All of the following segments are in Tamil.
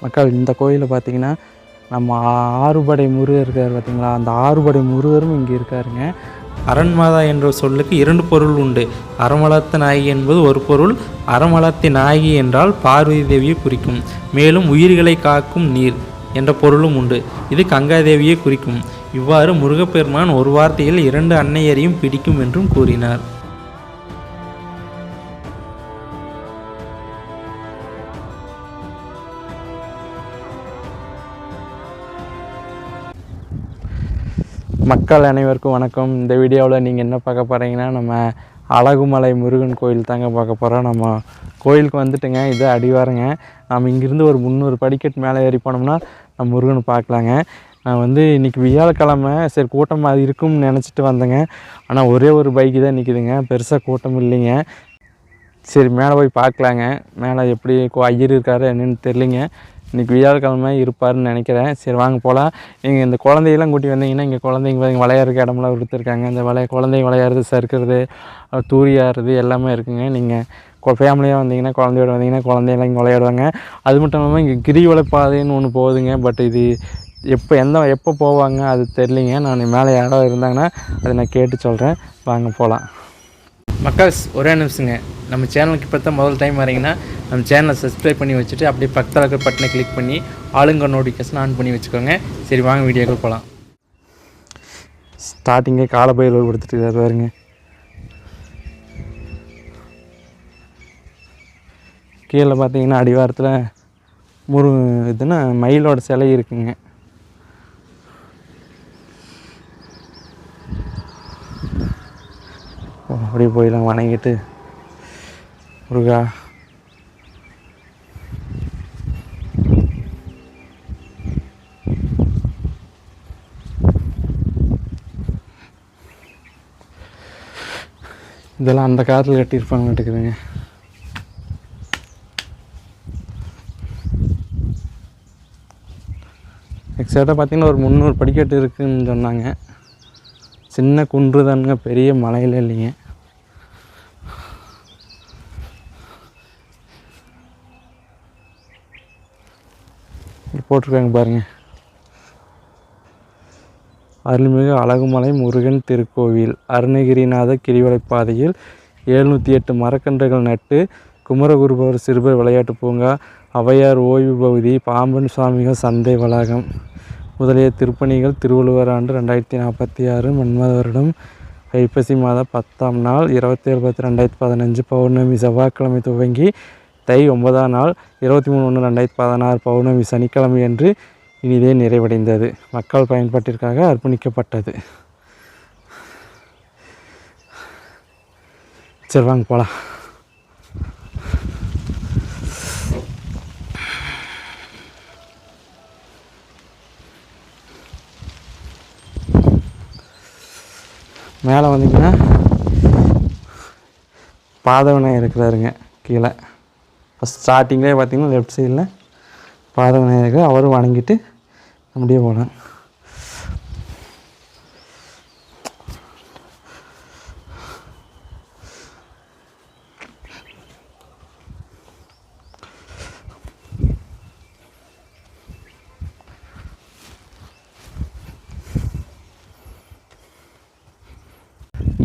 மக்கள் இந்த கோயிலில் பார்த்திங்கன்னா நம்ம ஆறுபடை முருகர் இருக்கார் பார்த்திங்களா, அந்த ஆறுபடை முருகரும் இங்கே இருக்காருங்க. அரண்மாதா என்ற சொல்லுக்கு 2 பொருள் உண்டு. அறமளர்த்த நாயகி என்பது ஒரு பொருள். அறமளர்த்தி நாயகி என்றால் பார்வதி தேவியை குறிக்கும். மேலும் உயிர்களை காக்கும் நீர் என்ற பொருளும் உண்டு. இது கங்காதேவியை குறிக்கும். இவ்வாறு முருகப்பெருமான் ஒரு வார்த்தையில் 2 அன்னையரையும் பிடிக்கும் என்றும் கூறினார். மக்கள் அனைவருக்கும் வணக்கம். இந்த வீடியோவில் நீங்கள் என்ன பார்க்க போகிறீங்கன்னா, நம்ம அழகுமலை முருகன் கோயில் தாங்க பார்க்க போகிறோம். நம்ம கோயிலுக்கு வந்துட்டுங்க, இது அடிவாரங்க. நம்ம இங்கேருந்து ஒரு 300 படிக்கட்டு மேலே ஏறி போனோம்னா நம்ம முருகனை பார்க்கலாங்க. நான் வந்து இன்றைக்கி வியாழக்கிழமை, சரி கூட்டமாக இருக்கும்னு நினச்சிட்டு வந்தேங்க. ஆனால் ஒரே ஒரு பைக்கு தான் நிற்கிதுங்க, பெருசாக கூட்டம் இல்லைங்க. சரி மேலே போய் பார்க்கலாங்க. மேலே எப்படி ஐயர் இருக்காரு என்னென்னு தெரியலிங்க. இன்றைக்கி வியாழக்கிழமை இருப்பார்னு நினைக்கிறேன். சரி வாங்க போகலாம். நீங்கள் இந்த குழந்தையெல்லாம் கூட்டி வந்தீங்கன்னா, இங்கே குழந்தைங்க விளையாடுறதுக்கு இடமெல்லாம் கொடுத்துருக்காங்க. இந்த குழந்தைங்க விளையாடுறது, சறுக்கிறது, தூரி ஆடுறது எல்லாமே இருக்குங்க. நீங்கள் ஃபேமிலியாக வந்தீங்கன்னா, குழந்தையோடு வந்தீங்கன்னா குழந்தையெல்லாம் இங்கே விளையாடுவாங்க. அது மட்டும் இல்லாமல் இங்கே கிரிவல பாதைன்னு ஒன்று போகுதுங்க. பட் இது எப்போ போவாங்க அது தெரியலிங்க. நான் மேலே யாராவது இருந்தாங்கன்னா அதை நான் கேட்டு சொல்கிறேன். வாங்க போகலாம். மக்கள்ஸ் ஒரே நிமிஷங்க, நம்ம சேனலுக்கு இப்போ தான் முதல் டைம் வரீங்கன்னா நம்ம சேனலை சப்ஸ்கிரைப் பண்ணி வச்சுட்டு அப்படியே பக்கத்தில் இருக்கிற பட்டனை கிளிக் பண்ணி ஆளுங்க நோட்டிஃபிகேஷன் ஆன் பண்ணி வச்சுக்கோங்க. சரி வாங்க வீடியோக்கு போகலாம். ஸ்டார்டிங்கே காலபைரவர் கொடுத்துட்டு பாருங்க. கீழே பார்த்தீங்கன்னா அடிவாரத்தில் இதுன்னா மயிலோட சிலை இருக்குங்க. அப்படியே போயிடலாம் வணங்கிட்டு. முருகா இதெல்லாம் அந்த காலத்தில் கட்டியிருப்பாங்கட்டுக்குதுங்க. எக்ஸாக்டாக பார்த்திங்கன்னா ஒரு 300 படிக்கட்டு இருக்குதுன்னு சொன்னாங்க. சின்ன குன்று தானுங்க, பெரிய மலையில் இல்லைங்க. போட்டிருக்காங்க பாருங்கள், அருள்மிகு அழகுமலை முருகன் திருக்கோவில், அருணகிரிநாத கிரிவலைப்பாதையில் 708 மரக்கன்றுகள் நட்டு, குமரகுருபவர் சிறுவர் விளையாட்டு பூங்கா, ஔவையார் ஓய்வு பகுதி, பாம்பன் சுவாமிகள் சந்தை வளாகம் முதலிய திருப்பணிகள் திருவள்ளுவர் ஆண்டு 2046 மன்மத வருடம் ஐப்பசி மாதம் 10ஆம் நாள் 27/10/2015 பௌர்ணமி செவ்வாய்க்கிழமை துவங்கி தை 9ஆம் நாள் 23/1/2016 பௌர்ணமி சனிக்கிழமை என்று இனிதே நிறைவடைந்தது. மக்கள் பயன்பாட்டிற்காக அர்ப்பணிக்கப்பட்டது. சரி வாங்க போகலாம். மேலே வந்தீங்கன்னா பாதவனை இருக்கிறாருங்க. கீழே ஃபஸ்ட் ஸ்டார்டிங்லேயே பார்த்தீங்கன்னா லெஃப்ட் சைடில் பாதவனை இருக்குது. அவரும் வணங்கிட்டு அப்படியே போகலாம்.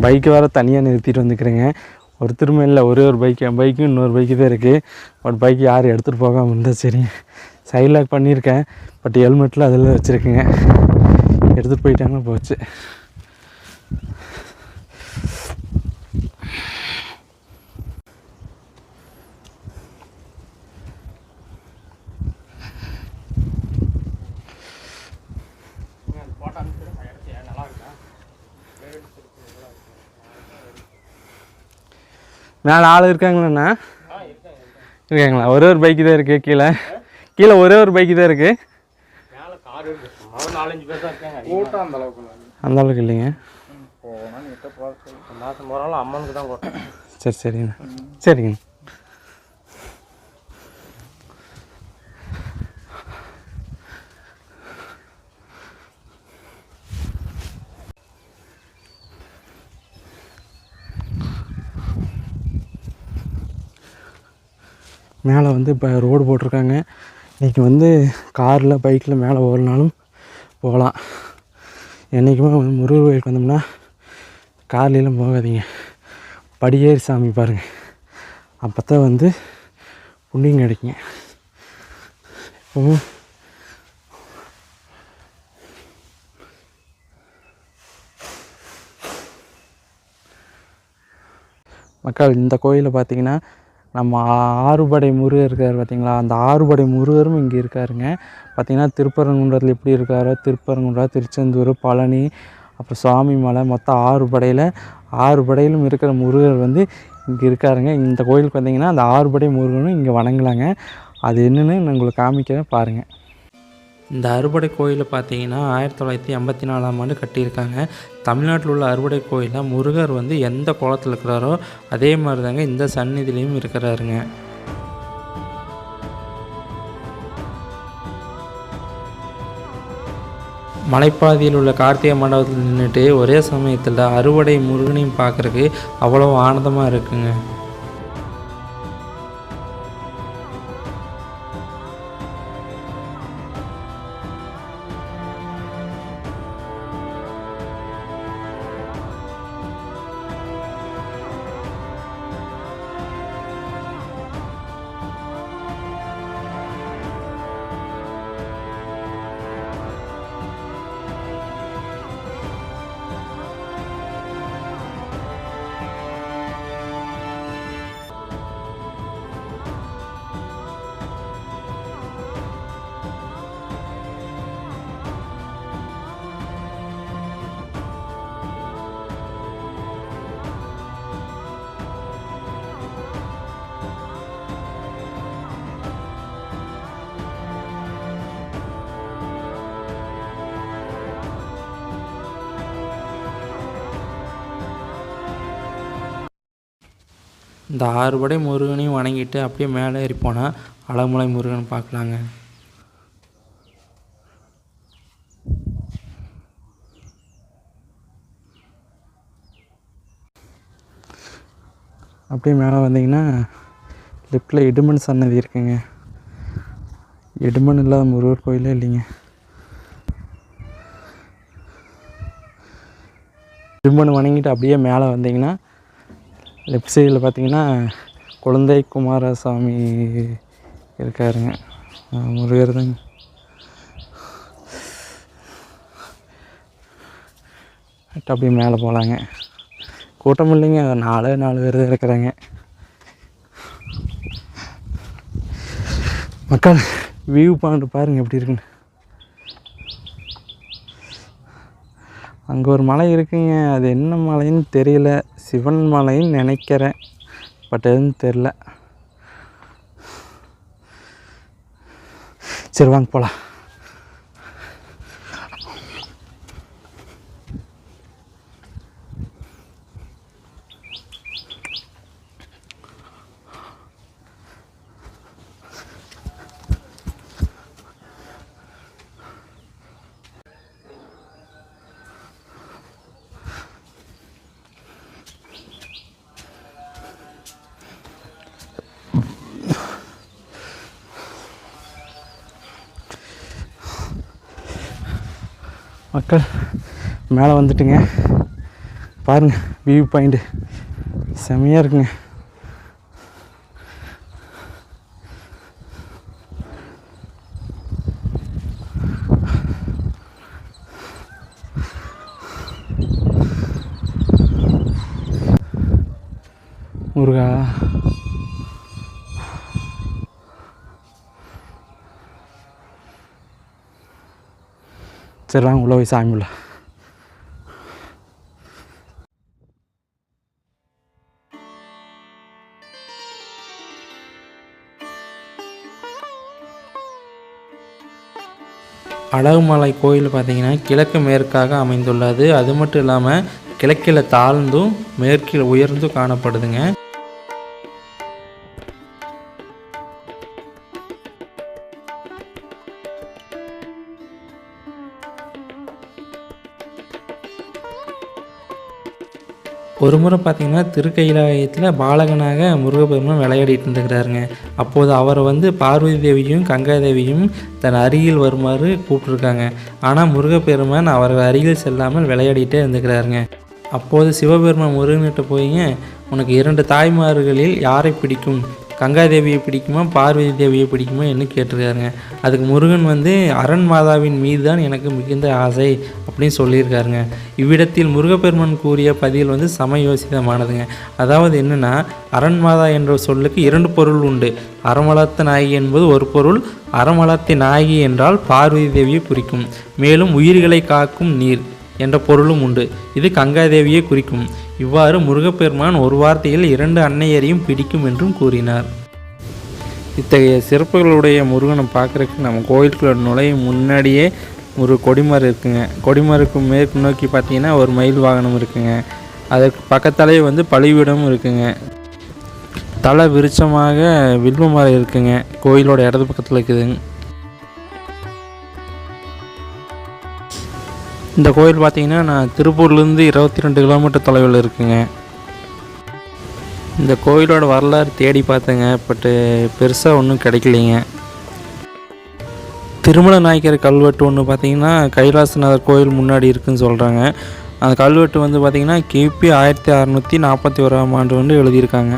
பைக்கு வேறு தனியாக நிறுத்திட்டு வந்துக்கிறேங்க. ஒருத்தருமே இல்லை, ஒரே ஒரு பைக்கு, என் பைக்கும் இன்னொரு பைக்கு தான் இருக்குது. பட் பைக்கு யாரும் எடுத்துகிட்டு போகாமல் இருந்தால் சரி. சைட் லாக் பண்ணியிருக்கேன், பட் ஹெல்மெட்டில் அதில் வச்சுருக்குங்க. எடுத்துகிட்டு போயிட்டாங்க போச்சு. மேலே ஆள் இருக்காங்களாண்ணா? இருக்காங்களா? ஒரே ஒரு பைக்கு தான் இருக்குது. கீழே ஒரே ஒரு பைக்கு தான் இருக்குது. அந்த அளவுக்கு இல்லைங்க. சரி சரிங்கண்ணா. சரிங்க. மேலே வந்து இப்போ ரோடு போட்டிருக்காங்க. இன்றைக்கி வந்து காரில் பைக்கில் மேலே ஓடினாலும் போகலாம். என்றைக்குமே முருகர் கோயிலுக்கு வந்தோம்னா கார்லாம் போகாதீங்க, படியேறி சாமி பாருங்கள், அப்போ தான் வந்து புண்ணியம் கிடைக்குங்க. இப்போவும் மக்கள் இந்த கோயிலில் பார்த்திங்கன்னா நம்ம ஆறுபடை முருகர் இருக்கார் பார்த்திங்களா, அந்த ஆறுபடை முருகரும் இங்கே இருக்காருங்க. பார்த்திங்கன்னா திருப்பரங்குன்றத்தில் எப்படி இருக்காரோ, திருப்பரங்குன்றம், திருச்செந்தூர், பழனி, அப்புறம் சுவாமி மலை, மொத்தம் 6 படையிலும் இருக்கிற முருகர் வந்து இங்கே இருக்காருங்க. இந்த கோயிலுக்கு வந்திங்கன்னா அந்த 6 படை முருகனும் இங்கே வணங்கலாங்க. அது என்னென்னு நான் உங்களுக்கு காமிக்கிறேன் பாருங்கள். இந்த அறுபடை கோயிலை பார்த்தீங்கன்னா 1984ஆம் ஆண்டு கட்டியிருக்காங்க. தமிழ்நாட்டில் உள்ள அறுபடை கோயிலில் முருகர் வந்து எந்த கோலத்தில் இருக்கிறாரோ அதே மாதிரி தாங்க இந்த சந்நிதியிலையும் இருக்கிறாருங்க. மலைப்பாதையில் உள்ள கார்த்திகை மண்டபத்தில் நின்றுட்டு ஒரே சமயத்தில் அறுபடை முருகனையும் பார்க்குறதுக்கு அவ்வளோ ஆனந்தமாக இருக்குங்க. இந்த 6 படை முருகனையும் வணங்கிட்டு அப்படியே மேலே ஏறி போனால் அழகுமலை முருகன் பார்க்கலாங்க. அப்படியே மேலே வந்தீங்கன்னா லெஃப்டில் இடுமன் சன்னதி இருக்குங்க. இடுமன் இல்லாத முருகர் கோயிலே இல்லைங்க. இடுமன் வணங்கிட்டு அப்படியே மேலே வந்தீங்கன்னா லெஃப்ட் சைடில் பார்த்தீங்கன்னா குழந்தை குமாரசாமி இருக்காருங்க, முருகர் தாங்க. அப்படியே மேலே போகலாங்க. கூட்டம் இல்லைங்க, 4 பேர் தான் இருக்கிறாங்க. மக்கள் வியூ பாயிண்ட் பாருங்கள் எப்படி இருக்குன்னு. அங்கே ஒரு மலை இருக்குங்க, அது என்ன மலைன்னு தெரியல, சிவன் மலைன்னு நினைக்கிறேன், பட் எதுன்னு தெரில. சரி வாங்க போகலாம். மக்கள் மேலே வந்துட்டுங்க, பாருங்கள் வியூ பாயிண்ட்டு செமையாக இருக்குங்க. முருகா, சரி வாங்க உள்ளே போய் சாமி உள்ள. அழகுமலை கோயில் பார்த்திங்கன்னா கிழக்கு மேற்காக அமைந்துள்ளது. அது மட்டும் இல்லாமல் கிழக்கில் தாழ்ந்தும் மேற்கில் உயர்ந்தும் காணப்படுதுங்க. ஒரு முறை பார்த்திங்கன்னா திருக்கைலாயத்தில் பாலகனாக முருகப்பெருமான் விளையாடிட்டு இருந்துக்கிறாருங்க. அப்போது அவரை பார்வதி தேவியும் கங்கா தேவியும் தன் அருகில் வருமாறு கூப்பிட்ருக்காங்க. ஆனால் முருகப்பெருமான் அவர் அருகில் செல்லாமல் விளையாடிட்டே இருந்துக்கிறாருங்க. அப்போது சிவபெருமான் முருகன்கிட்ட போய்ங்க, உனக்கு 2 தாய்மார்களில் யாரை பிடிக்கும், கங்காதேவியை பிடிக்குமா பார்வதி தேவியை பிடிக்குமா என்று கேட்டிருக்காருங்க. அதுக்கு முருகன் அரண் மாதாவின் மீது தான் எனக்கு மிகுந்த ஆசை அப்படின்னு சொல்லியிருக்காருங்க. இவ்விடத்தில் முருகப்பெருமான் கூறிய பதில் சமயோசிதமானதுங்க. அதாவது என்னென்னா, அரண் மாதா என்ற சொல்லுக்கு 2 பொருள் உண்டு. அறமளர்த்த நாயகி என்பது ஒரு பொருள், அறமளர்த்த நாயகி என்றால் பார்வதி தேவியை குறிக்கும். மேலும் உயிர்களை காக்கும் நீர் என்ற பொருளும் உண்டு. இது கங்காதேவியை குறிக்கும். இவ்வாறு முருகப்பெருமான் ஒரு வார்த்தையில் 2 அன்னையரையும் பிடிக்கும் என்றும் கூறினார். இத்தகைய சிறப்புகளுடைய முருகனை பார்க்குறதுக்கு நம்ம கோயிலுக்குள்ள நுழையும் முன்னாடியே ஒரு கொடிமரம் இருக்குங்க. கொடிமருக்கு மேற்கு நோக்கி பார்த்தீங்கன்னா ஒரு மயில் வாகனம் இருக்குங்க. அதுக்கு பக்கத்தாலேயே பலிபீடமும் இருக்குங்க. தலை விருட்சமாக வில்வ மரம் இருக்குங்க. கோயிலோட இடது பக்கத்தில் இருக்குதுங்க. இந்த கோயில் பார்த்திங்கன்னா நான் திருப்பூர்லேருந்து 22 கிலோமீட்டர் தொலைவில் இருக்குங்க. இந்த கோயிலோட வரலாறு தேடி பார்த்தேங்க, பட்டு பெருசாக ஒன்றும் கிடைக்கலைங்க. திருமல நாயக்கர் கல்வெட்டு ஒன்று பார்த்திங்கன்னா கைலாசநாதர் கோயில் முன்னாடி இருக்குதுன்னு சொல்கிறாங்க. அந்த கல்வெட்டு பார்த்திங்கன்னா கிபி 1641ஆம் ஆண்டு எழுதியிருக்காங்க.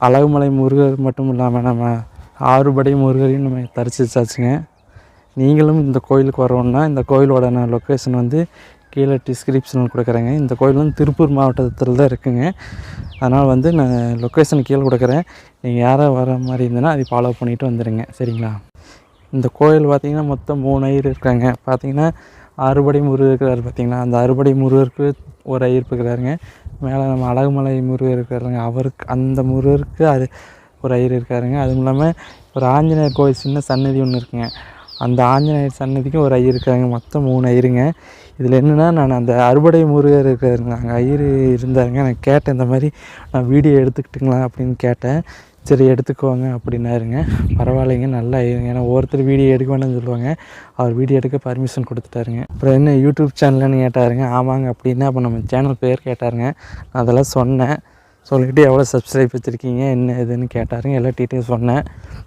அழகுமலை முருகர் மட்டும் இல்லாமல் நம்ம ஆறுபடை முருகரையும் நம்ம தரிசிச்சாச்சுங்க. நீங்களும் இந்த கோயிலுக்கு வரோன்னா இந்த கோயிலோட நான் லொக்கேஷன் கீழே டிஸ்கிரிப்ஷனில் கொடுக்குறேங்க. இந்த கோயில் திருப்பூர் மாவட்டத்தில் தான் இருக்குங்க. அதனால் நான் லொக்கேஷன் கீழே கொடுக்குறேன். நீங்கள் யாராவது வர மாதிரி இருந்ததுன்னா அதை ஃபாலோ பண்ணிவிட்டு வந்துடுங்க, சரிங்களா? இந்த கோயில் பார்த்திங்கன்னா மொத்தம் 3 ஐயர் இருக்காங்க. பார்த்திங்கன்னா அறுபடை முருகர் இருக்கிறார். பார்த்திங்கன்னா அந்த அறுபடை முருகருக்கு ஒரு ஐயர் இருக்கிறாருங்க. மேலே நம்ம அழகுமலை முருகர் இருக்காருங்க, அவருக்கு அந்த முருகருக்கு அது ஒரு ஐயர் இருக்காருங்க. அதுவும் இல்லாமல் ஒரு ஆஞ்சநேயர் கோயில் சின்ன சன்னதி ஒன்று இருக்குங்க. அந்த ஆஞ்சநேயர் சன்னதிக்கும் ஒரு ஐயர் இருக்காங்க. மொத்தம் 3 ஐயருங்க. இதில் என்னென்னா, நான் அந்த அறுபடை முருகர் இருக்காருங்க, அங்கே ஐயர் இருந்தாருங்க. நான் கேட்டேன், இந்த மாதிரி நான் வீடியோ எடுத்துக்கிட்டுங்களா அப்படின்னு கேட்டேன். சரி எடுத்துக்குவாங்க அப்படின்னாருங்க. பரவாயில்லைங்க, நல்லா ஐயருங்க. ஏன்னா ஒருத்தர் வீடியோ எடுக்க வேண்டாம்னு சொல்லுவாங்க, அவர் வீடியோ எடுக்க பர்மிஷன் கொடுத்துட்டாருங்க. அப்புறம் என்ன யூடியூப் சேனல்னு கேட்டாருங்க. ஆமாங்க அப்படின்னா அப்போ நம்ம சேனல் பேர் கேட்டாருங்க. நான் அதெல்லாம் சொன்னேன். சொல்லிவிட்டு எவ்வளோ சப்ஸ்கிரைப் வச்சுருக்கீங்க என்ன இதுன்னு கேட்டாருங்க. எல்லா டீட்டெயில்ஸ் சொன்னேன்.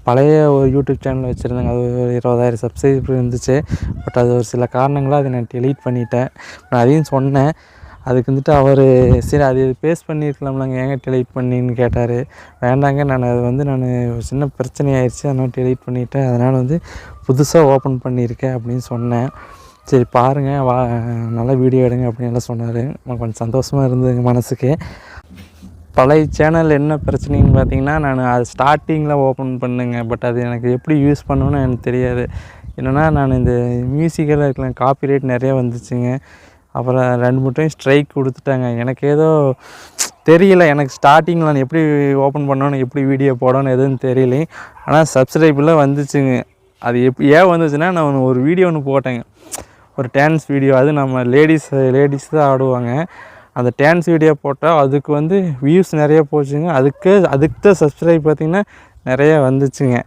பழைய ஒரு யூடியூப் சேனல் வச்சுருந்தாங்க, அது ஒரு 20,000 சப்ஸ்கிரைபர் இருந்துச்சு. பட் அது ஒரு சில காரணங்களாக அதை நான் டெலீட் பண்ணிட்டேன். நான் அதையும் சொன்னேன். அதுக்கு அவர் சரி அது பேஸ்ட் பண்ணியிருக்கலாம்லங்க, ஏங்க டெலீட் பண்ணின்னு கேட்டார். வேண்டாங்க, நான் அது நான் ஒரு சின்ன பிரச்சனை ஆயிடுச்சு, அதனால் டெலீட் பண்ணிவிட்டேன். அதனால் புதுசாக ஓப்பன் பண்ணியிருக்கேன் அப்படின்னு சொன்னேன். சரி பாருங்கள், நல்லா வீடியோ எடுங்க அப்படின்னு எல்லாம் சொன்னார். எனக்கு கொஞ்சம் சந்தோஷமாக இருந்ததுங்க மனசுக்கு. பழைய சேனல் என்ன பிரச்சனைன்னு பார்த்தீங்கன்னா, நான் அது ஸ்டார்டிங்கில் ஓப்பன் பண்ணுங்க. பட் அது எனக்கு எப்படி யூஸ் பண்ணணும்னு எனக்கு தெரியாது. என்னென்னா, நான் இந்த மியூசிக்கெல்லாம் இருக்கலாம் காப்பிரைட் நிறையா வந்துச்சுங்க. அப்புறம் 2-3 டைம் ஸ்ட்ரைக் கொடுத்துட்டாங்க. எனக்கு ஏதோ தெரியல, எனக்கு ஸ்டார்டிங்கில் நான் எப்படி ஓப்பன் பண்ணணும், எப்படி வீடியோ போடணும் எதுன்னு தெரியல. ஆனால் சப்ஸ்கிரைபெலாம் வந்துச்சுங்க. அது ஏன் வந்துச்சுன்னா, நான் ஒரு வீடியோ ஒன்று போட்டேங்க, ஒரு டான்ஸ் வீடியோ. அது நம்ம லேடிஸ் தான் ஆடுவாங்க. அந்த டான்ஸ் வீடியோ போட்டால் அதுக்கு வியூஸ் நிறைய போச்சுங்க. அதுக்கு தான் சப்ஸ்கிரைப் பார்த்திங்கன்னா நிறைய வந்துச்சுங்க.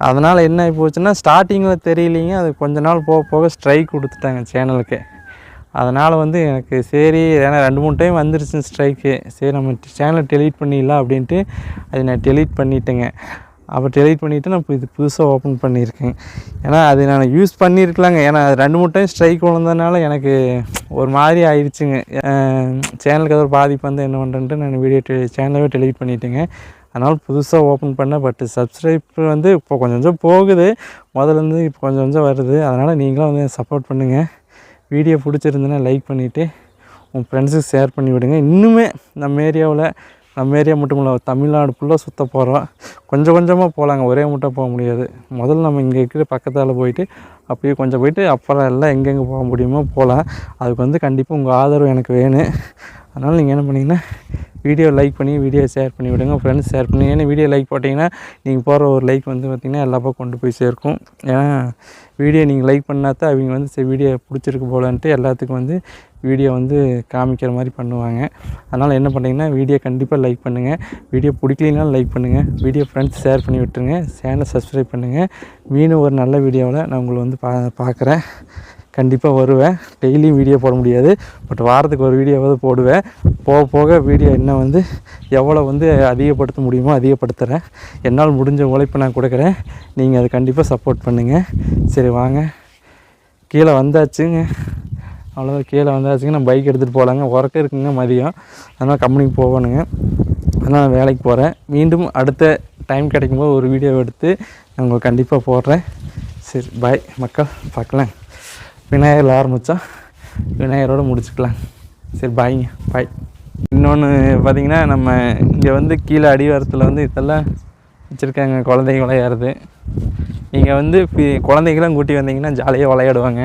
அதனால் என்ன ஆகி போச்சுன்னா, ஸ்டார்டிங்கில் தெரியலிங்க, அது கொஞ்ச நாள் போக போக ஸ்ட்ரைக் கொடுத்துட்டாங்க சேனலுக்கு. அதனால் எனக்கு சரி, ஏன்னா 2-3 டைம் வந்துருச்சு ஸ்ட்ரைக்கு. சரி நம்ம சேனலை டெலீட் பண்ணிடலாம் அப்படின்ட்டு அதை நான் டெலீட் பண்ணிட்டேங்க. அப்போ டெலீட் பண்ணிவிட்டு நான் இப்போ இது புதுசாக ஓப்பன் பண்ணியிருக்கேன். ஏன்னா அது நான் யூஸ் பண்ணியிருக்கலாங்க. ஏன்னா 2-3 டைம் ஸ்ட்ரைக் விழுந்ததுனால எனக்கு ஒரு மாதிரி ஆயிடுச்சுங்க. சேனலுக்கு ஏதோ ஒரு பாதிப்பு என்ன பண்ணுறேன்ட்டு நான் சேனலவே டெலீட் பண்ணிட்டேங்க. அதனால் புதுசாக ஓப்பன் பண்ணேன். பட் சப்ஸ்கிரைப் இப்போ கொஞ்சம் போகுது, முதலேருந்து இப்போ கொஞ்சம் வருது. அதனால் நீங்களும் சப்போர்ட் பண்ணுங்கள். வீடியோ பிடிச்சிருந்துன்னா லைக் பண்ணிவிட்டு உங்கள் ஃப்ரெண்ட்ஸுக்கு ஷேர் பண்ணி விடுங்க. இன்னுமே நம்ம ஏரியா மட்டும் இல்லை, தமிழ்நாடு ஃபுல்லாக சுற்ற போகிறோம். கொஞ்சம் கொஞ்சமாக போகலாங்க, ஒரே மட்டும் போக முடியாது. முதல்ல நம்ம இங்கே இருக்கிற பக்கத்தால் போயிட்டு அப்படியே கொஞ்சம் போயிட்டு அப்புறம் எல்லாம் எங்கெங்கே போக முடியுமோ போகலாம். அதுக்கு கண்டிப்பாக உங்கள் ஆதரவு எனக்கு வேணும். அதனால் நீங்கள் என்ன பண்ணிங்கன்னா வீடியோ லைக் பண்ணி வீடியோ ஷேர் பண்ணி விடுங்க, ஃப்ரெண்ட்ஸ் ஷேர் பண்ணி. ஏன்னா வீடியோ லைக் போட்டிங்கன்னா நீங்கள் போகிற ஒரு லைக் வந்து பார்த்திங்கன்னா எல்லா பக்கம் கொண்டு போய் சேர்க்கும். ஏன்னா வீடியோ நீங்கள் லைக் பண்ணால் தான் அவங்க வந்து சரி வீடியோ பிடிச்சிருக்கு போலன்ட்டு எல்லாத்துக்கும் வந்து வீடியோ வந்து காமிக்கிற மாதிரி பண்ணுவாங்க. அதனால் என்ன பண்ணிங்கன்னா வீடியோ கண்டிப்பாக லைக் பண்ணுங்கள், வீடியோ பிடிக்கலினாலும் லைக் பண்ணுங்கள், வீடியோ ஃப்ரெண்ட்ஸ் ஷேர் பண்ணி விட்டுருங்க, சேனலை சப்ஸ்கிரைப் பண்ணுங்கள். மீண்டும் ஒரு நல்ல வீடியோவில் நான் உங்களை வந்து பார்க்குறேன். கண்டிப்பாக வருவேன். டெய்லியும் வீடியோ போட முடியாது, பட் வாரத்துக்கு ஒரு வீடியோவாவது போடுவேன். போக போக வீடியோ இன்னும் வந்து எவ்வளோ வந்து அதிகப்படுத்த முடியுமோ அதிகப்படுத்துகிறேன். என்னால் முடிஞ்ச உழைப்பு நான் கொடுக்குறேன், நீங்கள் அதை கண்டிப்பாக சப்போர்ட் பண்ணுங்கள். சரி வாங்க, கீழே வந்தாச்சுங்க. அவ்வளோதான், கீழே வந்தாச்சுங்க. நான் பைக் எடுத்துகிட்டு போகலாங்க, ஒர்க் இருக்குங்க மதியம், அதனால் கம்பெனிக்கு போகணுங்க. அதனால் நான் வேலைக்கு போகிறேன். மீண்டும் அடுத்த டைம் கிடைக்கும்போது ஒரு வீடியோ எடுத்து நான் உங்களுக்கு கண்டிப்பாக போடுறேன். சரி பாய் மக்கள், பார்க்கலாம். விநாயகரில் ஆரம்பித்தோம், விநாயகரோடு முடிச்சுக்கலாம். சரி பாய்ங்க, பாய். இன்னொன்று பார்த்திங்கன்னா நம்ம இங்கே வந்து கீழே அடிவாரத்தில் வந்து இதெல்லாம் வச்சுருக்காங்க, குழந்தைங்க விளையாடுறது. நீங்கள் வந்து குழந்தைங்களாம் கூட்டி வந்தீங்கன்னா ஜாலியாக விளையாடுவாங்க.